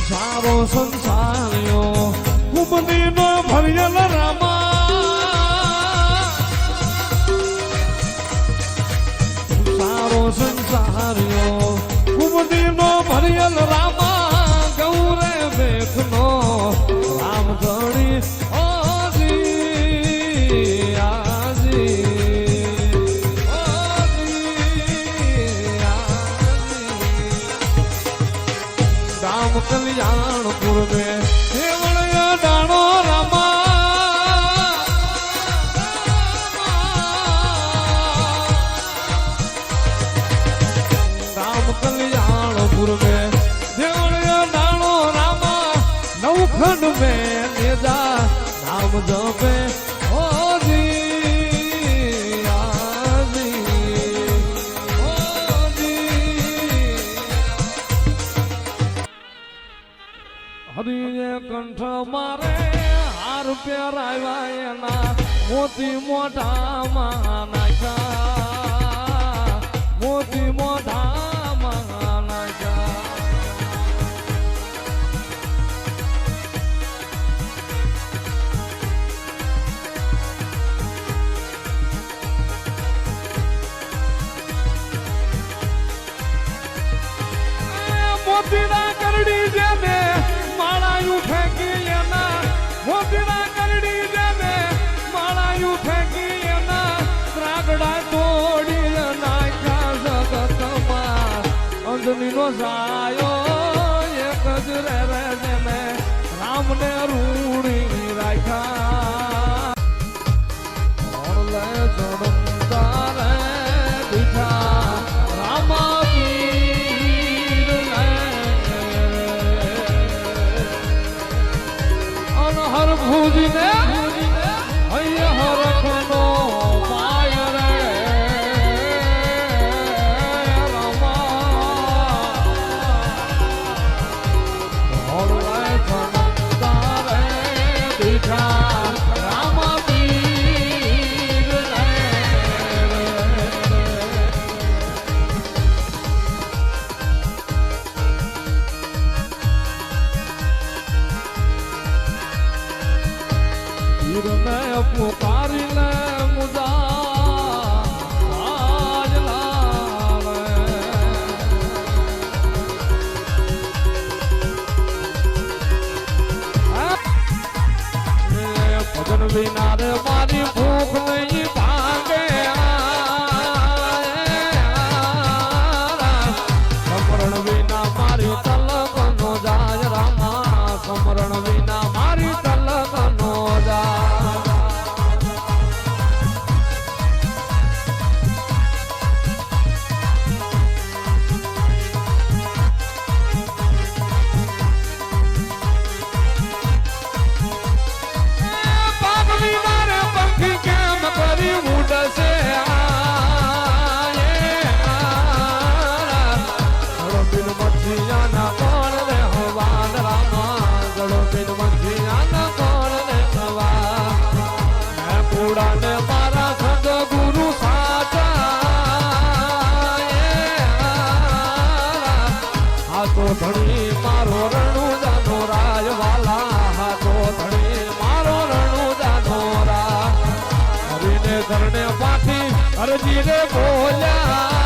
સારો સંસાર્યો કુમદીનો ભરિયલ રામા સારો સંસાર્યો કુમદીનો ભરિયલ રામા ગૌરે બેખનો રામ ધણી કલ્યાણપુર में देवड़िया डाणो रामा राम कल्याणपुर में देवड़िया डाणो रामा नवखंड में नेजा नाम जपे હરિએ કંઠ મારે હાર પહેરાવ્યા એના મોતી મોઢામાં નાખ્યા મોતી મોઢામાં નાખ્યા મોતીના કરડી જેને માળાયું ફેંકી એના મોતીના કરડી જેને માળાયું ફેંકી એના ત્રાગડા તોડી નાખ્યા જગતમાં અંજનીનો સાયો એક જ રે જેને રામને રૂડી રાખ્યા ઓળલે ચડમતા રે દીઠા રામા હર ભુજને હૈયા હરખનો માય રે રમા હોળે ચડમતા રે દીઠા રામા પીર રે વીરને પુકારીને મુદા આજ લાવે ભજન વિના રે મારી ભૂખ નહીં ભાગે સમરણ વિના મારી તલક નો જાય રામા સમરણ વિના મારી તલક નો ધણી મારો રણુ જાનો રાજવાલા હાથો ધણી મારો રણુ જાનો રા હરીને ધરણે પાછી અરજી રે બોલ્યા